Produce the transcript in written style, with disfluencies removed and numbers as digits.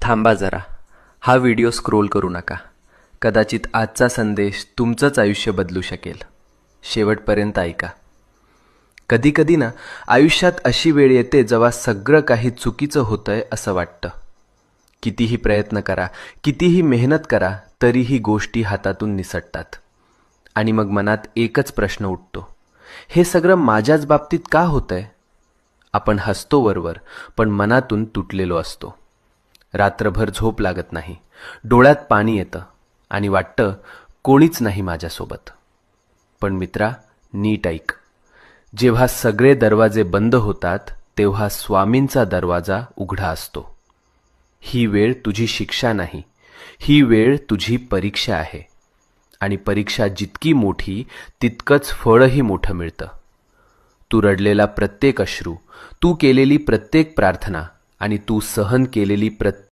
थांबा जरा. हा व्हिडिओ स्क्रोल करू नका. कदाचित आजचा संदेश तुमचंच आयुष्य बदलू शकेल. शेवटपर्यंत ऐका. कधीकधी ना आयुष्यात अशी वेळ येते जेव्हा सगळं काही चुकीचं होतंय असं वाटतं. कितीही प्रयत्न करा, कितीही मेहनत करा, तरीही गोष्टी हातातून निसटतात. आणि मग मनात एकच प्रश्न उठतो, हे सगळं माझ्याच बाबतीत का होतंय? आपण हसतो वरवर, पण मनातून तुटलेलो असतो. रात्रभर झोप लागत नाही, डोळ्यात पाणी येतं आणि वाटतं कोणीच नाही माझ्यासोबत. पण मित्रा, नीट ऐक. जेव्हा सगळे दरवाजे बंद होतात तेव्हा स्वामींचा दरवाजा उघडा असतो. ही वेळ तुझी शिक्षा नाही, ही वेळ तुझी परीक्षा आहे. आणि परीक्षा जितकी मोठी तितकंच फळही मोठं मिळतं. तू रडलेला प्रत्येक अश्रू, तू केलेली प्रत्येक प्रार्थना आणि तू सहन केलेली प्रत्येक